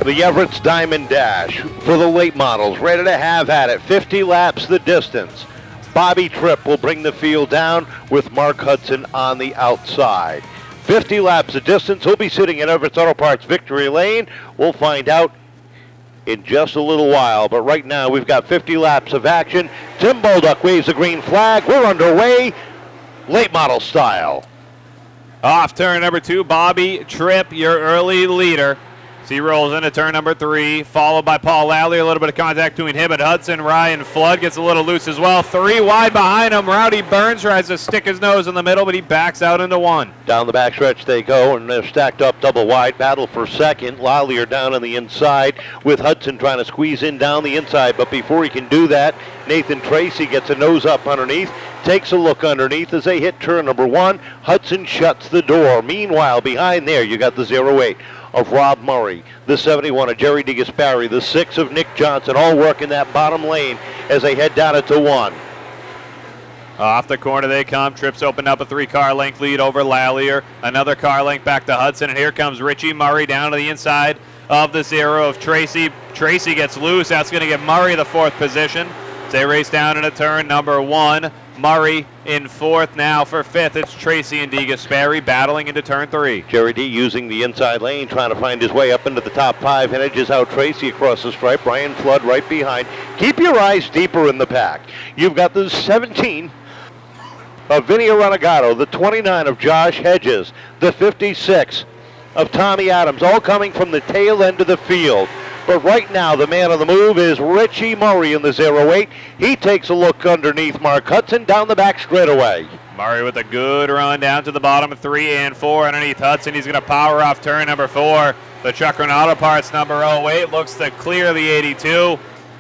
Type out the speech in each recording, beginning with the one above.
The Everetts Diamond Dash for the late models, ready to have at it. 50 laps the distance. Bobby Tripp will bring the field down with Mark Hudson on the outside. 50 laps the distance. He'll be sitting at Everetts Auto Parts Victory Lane. We'll find out in just a little while, but right now we've got 50 laps of action. Tim Bolduc waves the green flag. We're underway, late model style. Off turn number 2, Bobby Tripp, your early leader. So he rolls into turn number 3, followed by Paul Lally. A little bit of contact between him and Hudson. Ryan Flood gets a little loose as well. 3 wide behind him. Rowdy Burns tries to stick his nose in the middle, but he backs out into 1. Down the backstretch they go, and they're stacked up double wide. Battle for second. Lally are down on the inside with Hudson trying to squeeze in down the inside. But before he can do that, Nathan Tracy gets a nose up underneath. Takes a look underneath as they hit turn number 1. Hudson shuts the door. Meanwhile, behind there, you got the 08 of Rob Murray, the 71 of Jerry DeGasperi, the 6 of Nick Johnson, all working that bottom lane as they head down into 1. Off the corner they come. Tripp's opened up a 3-car length lead over Lallier. Another car length back to Hudson, and here comes Richie Murray down to the inside of the 0 of Tracy. Tracy gets loose. That's going to give Murray the 4th position. As they race down into turn number 1. Murray in 4th now for 5th. It's Tracy and DeGasperi battling into turn 3. Jerry D using the inside lane, trying to find his way up into the top 5, and edges out Tracy across the stripe. Ryan Flood right behind. Keep your eyes deeper in the pack. You've got the 17 of Vinny Renegado, the 29 of Josh Hedges, the 56 of Tommy Adams, all coming from the tail end of the field. But right now, the man on the move is Richie Murray in the 08. He takes a look underneath Mark Hudson down the back straightaway. Murray with a good run down to the bottom of 3 and 4 underneath Hudson. He's going to power off turn number 4. The Chuckrin Auto Parts number 08 looks to clear the 82.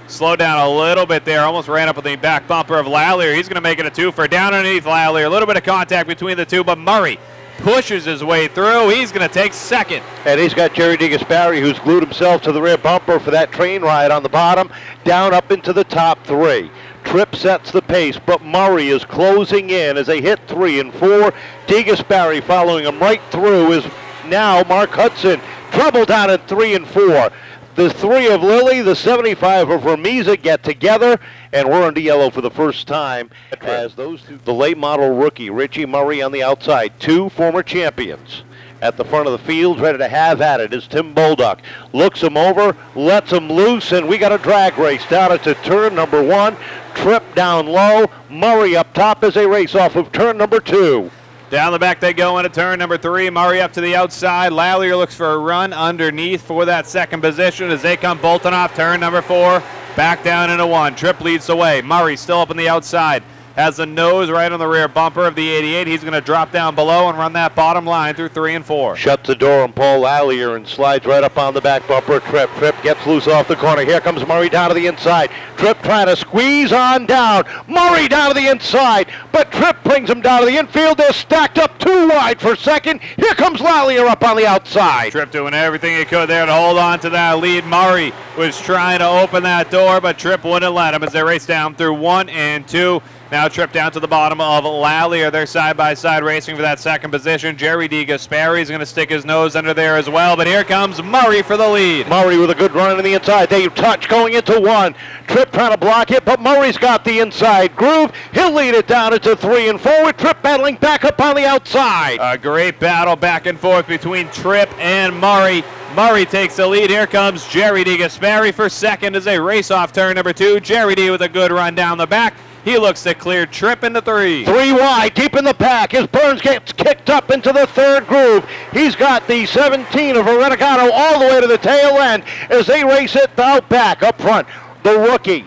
Slowed down a little bit there. Almost ran up with the back bumper of Lallier. He's going to make it a 2 for down underneath Lallier. A little bit of contact between the two, but Murray pushes his way through. He's going to take 2nd. And he's got Jerry DeGasperi, who's glued himself to the rear bumper for that train ride on the bottom, down up into the top 3. Tripp sets the pace, but Murray is closing in as they hit 3 and 4. DeGasperi following him right through is now Mark Hudson. Trouble down at 3 and 4. The 3 of Lilly, the 75 of Ramiza get together, and we're into yellow for the first time as those two, the late model rookie, Richie Murray on the outside, 2 former champions. At the front of the field, ready to have at it is Tim Bolduc. Looks him over, lets him loose, and we got a drag race down into turn number 1. Tripp down low, Murray up top as they race off of turn number 2. Down the back they go into turn number 3. Murray up to the outside. Lallier looks for a run underneath for that 2nd position as they come bolting off turn number 4. Back down into 1. Tripp leads the way. Murray still up on the outside. Has the nose right on the rear bumper of the 88. He's going to drop down below and run that bottom line through 3 and 4. Shuts the door on Paul Lallier and slides right up on the back bumper. Tripp gets loose off the corner. Here comes Murray down to the inside. Tripp trying to squeeze on down. Murray down to the inside, but Tripp brings him down to the infield. They're stacked up 2 wide for 2nd. Here comes Lallier up on the outside. Tripp doing everything he could there to hold on to that lead. Murray was trying to open that door, but Tripp wouldn't let him as they race down through 1 and 2. Now Tripp down to the bottom of Lallier. They're side-by-side racing for that 2nd position. Jerry DeGasperi is going to stick his nose under there as well, but here comes Murray for the lead. Murray with a good run on the inside. They touch going into 1. Tripp trying to block it, but Murray's got the inside groove. He'll lead it down into 3 and 4 with Tripp battling back up on the outside. A great battle back and forth between Tripp and Murray. Murray takes the lead. Here comes Jerry DeGasperi for 2nd as they race off turn number 2. Jerry D with a good run down the back. He looks to clear Tripp into 3. 3 wide, deep in the pack, as Burns gets kicked up into the 3rd groove. He's got the 17 of Renegado all the way to the tail end as they race it out back. Up front, the rookie,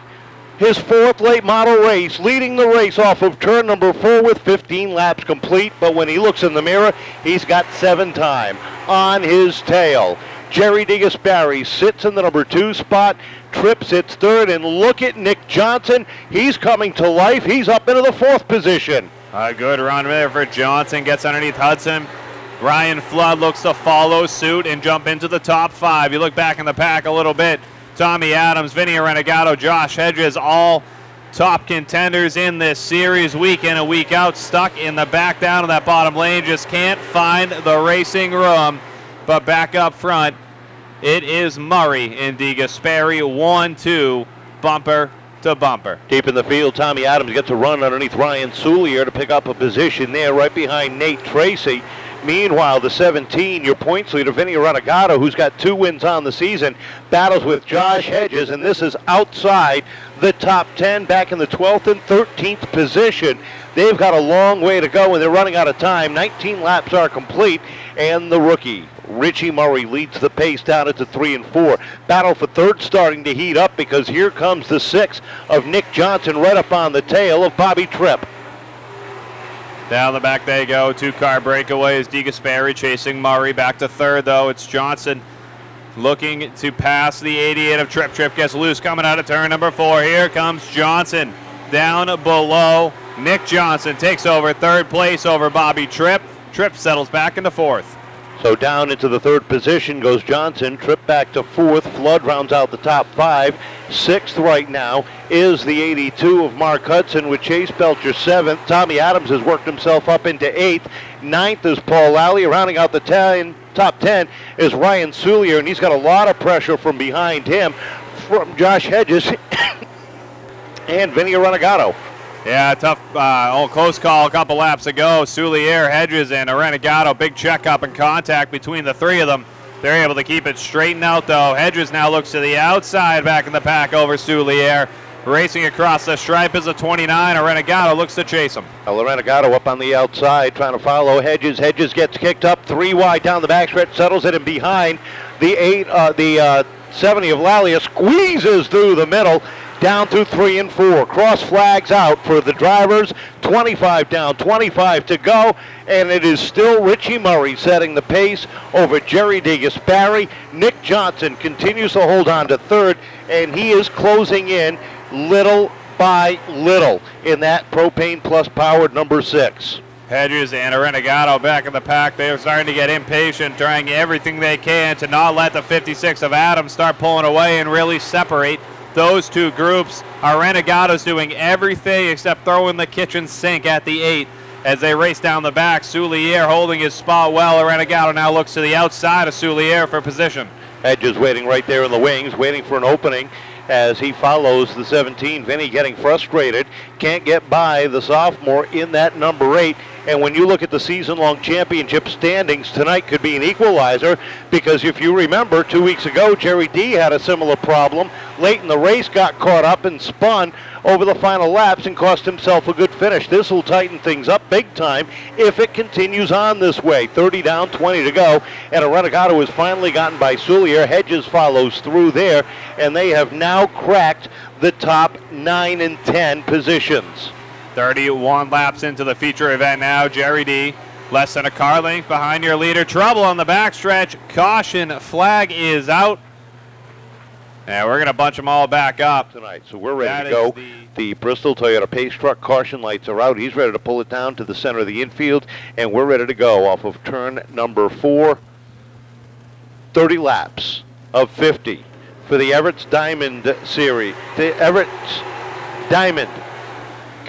his 4th late model race, leading the race off of turn number 4 with 15 laps complete. But when he looks in the mirror, he's got 7 time on his tail. Jerry DeGasperi sits in the number 2 spot. Tripp sits 3rd, and look at Nick Johnson. He's coming to life. He's up into the 4th position. A good run there for Johnson. Gets underneath Hudson. Ryan Flood looks to follow suit and jump into the top 5. You look back in the pack a little bit. Tommy Adams, Vinny Renegado, Josh Hedges, all top contenders in this series week in and week out. Stuck in the back down of that bottom lane. Just can't find the racing room. But back up front, It is Murray and DeGasperi, 1-2, bumper to bumper. Deep in the field, Tommy Adams gets a run underneath Ryan Soulier to pick up a position there right behind Nate Tracy. Meanwhile, the 17, your points leader, Vinny Renegado, who's got 2 wins on the season, battles with Josh Hedges, and this is outside the top 10, back in the 12th and 13th position. They've got a long way to go, and they're running out of time. 19 laps are complete, and the rookie, Richie Murray, leads the pace down into 3 and 4. Battle for third starting to heat up because here comes the 6 of Nick Johnson right up on the tail of Bobby Tripp. Down the back they go. 2-car breakaways. DeGasperi chasing Murray. Back to third, though. It's Johnson looking to pass the 88 of Tripp. Tripp gets loose coming out of turn number 4. Here comes Johnson down below. Nick Johnson takes over third place over Bobby Tripp. Tripp settles back into fourth. So down into the third position goes Johnson. Tripp back to fourth. Flood rounds out the top 5. Sixth right now is the 82 of Mark Hudson with Chase Belcher 7th. Tommy Adams has worked himself up into 8th. 9th is Paul Lally. Rounding out the top 10 is Ryan Soulier, and he's got a lot of pressure from behind him from Josh Hedges and Vinny Renegado. Yeah, tough, close call a couple laps ago. Soulier, Hedges, and Renegado, big checkup and contact between the 3 of them. They're able to keep it straightened out, though. Hedges now looks to the outside back in the pack over Soulier. Racing across the stripe is a 29. Renegado looks to chase him. Renegado up on the outside trying to follow Hedges. Hedges gets kicked up 3 wide down the backstretch, settles it in behind. The 70 of Lalia squeezes through the middle. Down through 3 and 4. Cross flags out for the drivers. 25 down, 25 to go. And it is still Richie Murray setting the pace over Jerry DeGasperi. Nick Johnson continues to hold on to third, and he is closing in little by little in that Propane Plus powered number 6. Hedges and Renegado back in the pack. They are starting to get impatient, trying everything they can to not let the 56 of Adams start pulling away and really separate those 2 groups. Renegado's doing everything except throwing the kitchen sink at the 8 as they race down the back. Soulier holding his spot well. Renegado now looks to the outside of Soulier for position. Hedges waiting right there in the wings, waiting for an opening as he follows the 17. Vinny getting frustrated, can't get by the sophomore in that number 8. And when you look at the season-long championship standings, tonight could be an equalizer because if you remember, 2 weeks ago, Jerry D had a similar problem. Late in the race, got caught up and spun over the final laps and cost himself a good finish. This will tighten things up big time if it continues on this way. 30 down, 20 to go, and Renegado has finally gotten by Soulier. Hedges follows through there, and they have now cracked the top 9 and 10 positions. 31 laps into the feature event now. Jerry D, less than a car length behind your leader. Trouble on the backstretch. Caution flag is out. And we're going to bunch them all back up tonight. So we're ready to go. The Bristol Toyota Pace Truck caution lights are out. He's ready to pull it down to the center of the infield, and we're ready to go off of turn number 4. 30 laps of 50 for the Everetts Diamond Series. The Everetts Diamond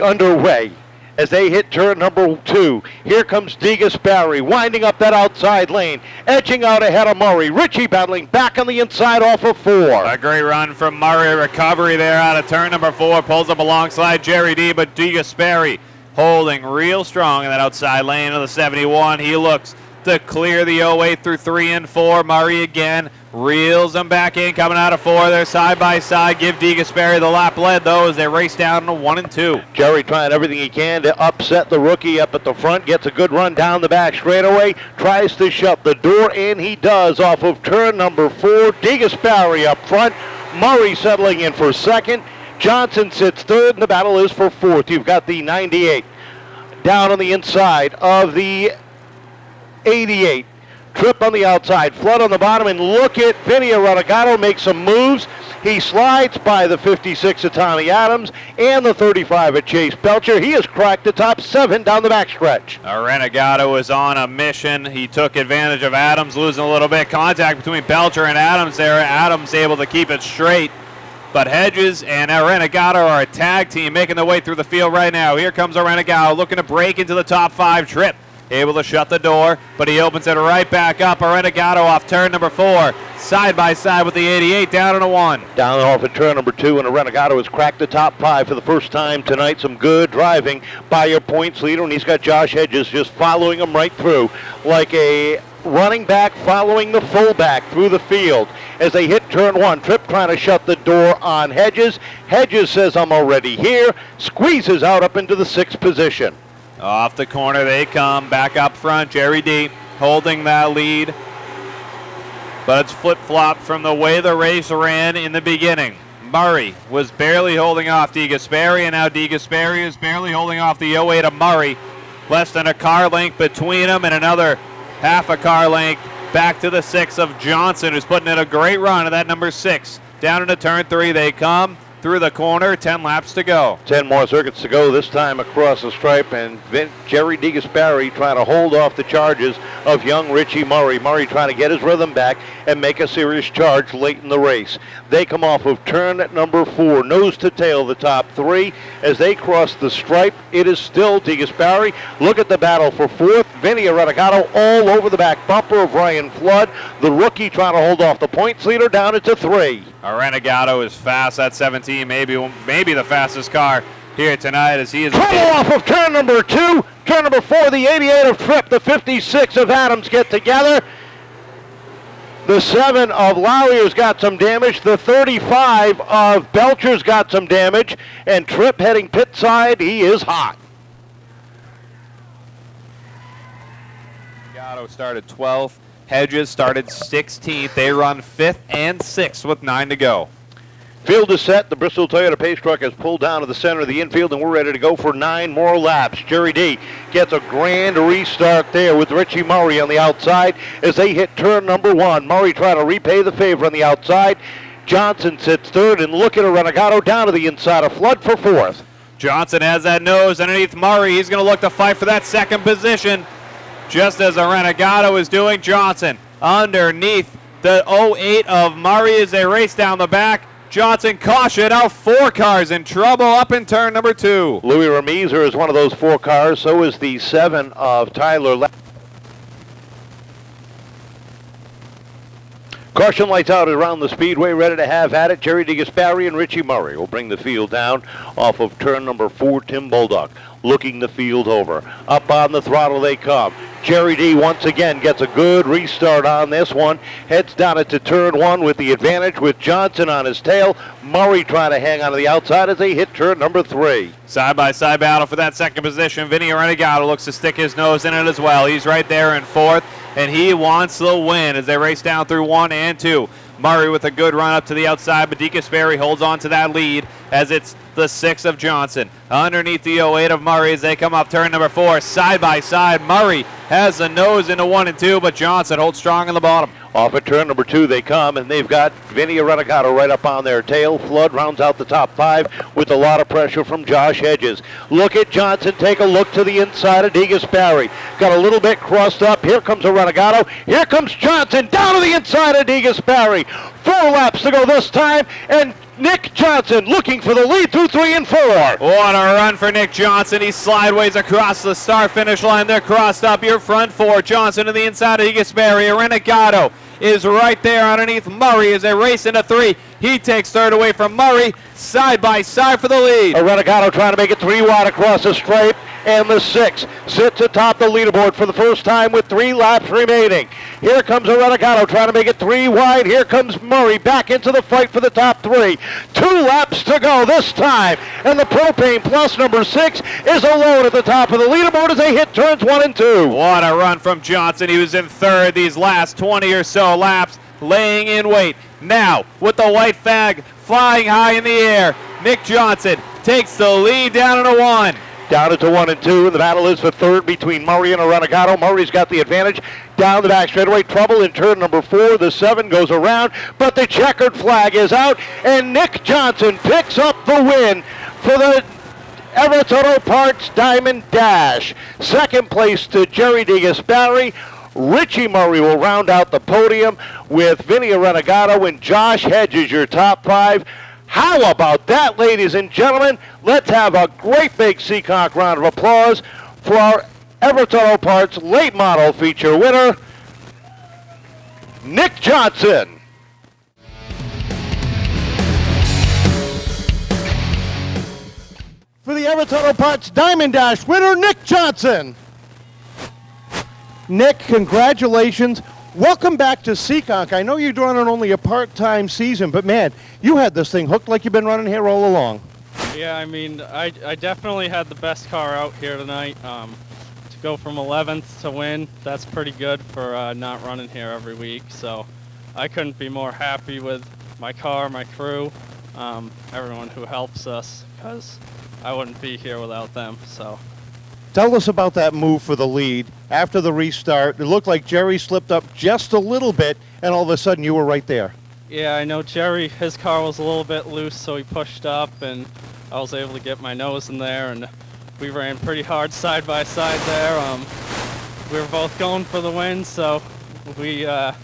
underway as they hit turn number 2. Here comes DeGasperi winding up that outside lane, edging out ahead of Murray. Richie battling back on the inside off of 4. A great run from Murray. Recovery there out of turn number 4. Pulls up alongside Jerry D, but DeGasperi holding real strong in that outside lane of the 71. He looks to clear the 08 through 3 and 4. Murray again reels them back in, coming out of 4. They're side by side. Give DeGasperi the lap lead, though, as they race down to 1 and 2. Jerry trying everything he can to upset the rookie up at the front. Gets a good run down the back straightaway. Tries to shut the door, and he does off of turn number 4. DeGasperi up front. Murray settling in for second. Johnson sits third, and the battle is for fourth. You've got the 98 down on the inside of the 88. Tripp on the outside, Flood on the bottom, and look at Vinny Renegado make some moves. He slides by the 56 of Tommy Adams and the 35 of Chase Belcher. He has cracked the top 7 down the backstretch. Renegado is on a mission. He took advantage of Adams losing a little bit. Contact between Belcher and Adams there. Adams able to keep it straight. But Hedges and Renegado are a tag team making their way through the field right now. Here comes Renegado looking to break into the top 5. Tripp able to shut the door, but he opens it right back up. Renegado off turn number 4, side by side with the 88, down in a 1. Down off at turn number 2, and the Renegado has cracked the top 5 for the first time tonight. Some good driving by your points leader, and he's got Josh Hedges just following him right through like a running back following the fullback through the field as they hit turn 1. Tripp trying to shut the door on Hedges. Hedges says, I'm already here, squeezes out up into the 6th position. Off the corner they come, back up front. Jerry D holding that lead, but it's flip-flopped from the way the race ran in the beginning. Murray was barely holding off DeGasperi, and now DeGasperi is barely holding off the 08 of Murray. Less than a car length between them, and another half a car length back to the 6 of Johnson, who's putting in a great run at that number 6. Down into turn 3 they come. Through the corner, 10 laps to go. 10 more circuits to go, this time across the stripe, and Jerry DeGasperi trying to hold off the charges of young Richie Murray. Murray trying to get his rhythm back and make a serious charge late in the race. They come off of turn number 4, nose to tail, the top 3. As they cross the stripe, it is still DeGasperi. Look at the battle for 4th. Vinny Renegado all over the back bumper of Ryan Flood. The rookie trying to hold off the points leader down into 3. Renegado is fast at 17, maybe the fastest car here tonight as he is. Trouble off of turn number 2. Turn number 4, the 88 of Tripp, the 56 of Adams get together. The 7 of Laurier's got some damage. The 35 of Belcher's got some damage. And Tripp heading pit side, he is hot. Renegado started 12th. Hedges started 16th. They run 5th and 6th with 9 to go. Field is set. The Bristol Toyota Pace truck has pulled down to the center of the infield, and we're ready to go for 9 more laps. Jerry D gets a grand restart there with Richie Murray on the outside as they hit turn number 1. Murray trying to repay the favor on the outside. Johnson sits 3rd, and look at a Renegado down to the inside of Flood for 4th. Johnson has that nose underneath Murray. He's going to look to fight for that 2nd position. Just as a Renegado is doing, Johnson underneath the 08 of Murray as they race down the back. Johnson caution out, 4 cars in trouble up in turn number 2. Louis Remiser is one of those 4 cars. So is the 7 of Tyler. Caution lights out around the speedway, ready to have at it. Jerry DeGasperi and Richie Murray will bring the field down off of turn number 4. Tim Bulldog looking the field over. Up on the throttle they come. Jerry D once again gets a good restart on this one. Heads down into turn 1 with the advantage with Johnson on his tail. Murray trying to hang on to the outside as they hit turn number 3. Side-by-side battle for that 2nd position. Vinny Renegado looks to stick his nose in it as well. He's right there in 4th, and he wants the win as they race down through 1 and 2. Murray with a good run up to the outside, but DeGasperi holds on to that lead as it's the 6 of Johnson. Underneath the 08 of Murray as they come off turn number 4. Side by side, Murray has the nose into 1 and 2, but Johnson holds strong in the bottom. Off at turn number 2 they come, and they've got Vinny Renegado right up on their tail. Flood rounds out the top 5 with a lot of pressure from Josh Hedges. Look at Johnson take a look to the inside of DeGasperi. Got a little bit crossed up. Here comes a Renegado. Here comes Johnson down to the inside of DeGasperi. 4 laps to go this time, and Nick Johnson looking for the lead through 3 and 4. What a run for Nick Johnson. He's sideways across the start-finish line. They're crossed up. Your front 4. Johnson to the inside of DeGasperi. Renegado is right there underneath Murray as they race into 3. He takes 3rd away from Murray. Side by side for the lead. A Renegado trying to make it 3 wide across the stripe. And the 6 sits atop the leaderboard for the first time with 3 laps remaining. Here comes a Renegado trying to make it 3 wide. Here comes Murray back into the fight for the top 3. 2 laps to go this time. And the Propane Plus number 6 is alone at the top of the leaderboard as they hit turns 1 and 2. What a run from Johnson. He was in 3rd these last 20 or so laps, laying in wait. Now, with the white flag flying high in the air, Nick Johnson takes the lead down into 1. Down into 1 and 2, and the battle is for 3rd between Murray and a Renegado. Murray's got the advantage down the back straightaway. Trouble in turn number 4. The 7 goes around, but the checkered flag is out, and Nick Johnson picks up the win for the Everetts Auto Parts Diamond Dash. 2nd place to Jerry DeGasperi. Richie Murray will round out the podium with Vinny Renegado and Josh Hedges, your top 5. How about that, ladies and gentlemen? Let's have a great big Seekonk round of applause for our Everetts Auto Parts late model feature winner, Nick Johnson. For the Everetts Auto Parts Diamond Dash winner, Nick Johnson. Nick, congratulations. Welcome back to Seekonk. I know you're running only a part-time season, but man, you had this thing hooked like you've been running here all along. Yeah, I mean, I definitely had the best car out here tonight. To go from 11th to win, that's pretty good for not running here every week. So I couldn't be more happy with my car, my crew, everyone who helps us, because I wouldn't be here without them. So Tell us about that move for the lead. After the restart, it looked like Jerry slipped up just a little bit, and all of a sudden you were right there. yeah, I know Jerry, his car was a little bit loose, so he pushed up, and I was able to get my nose in there, and we ran pretty hard side by side there. We were both going for the win, so I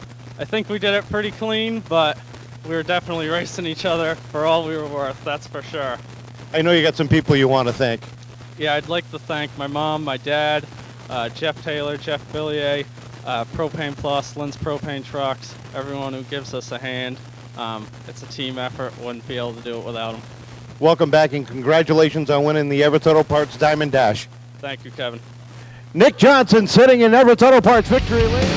think we did it pretty clean, but we were definitely racing each other for all we were worth, that's for sure. I know you got some people you want to thank. Yeah, I'd like to thank my mom, my dad, Jeff Taylor, Jeff Billier, Propane Plus, Lynn's Propane Trucks, everyone who gives us a hand. It's a team effort, wouldn't be able to do it without them. Welcome back, and congratulations on winning the Everetts Auto Parts Diamond Dash. Thank you, Kevin. Nick Johnson sitting in Everetts Auto Parts victory lane.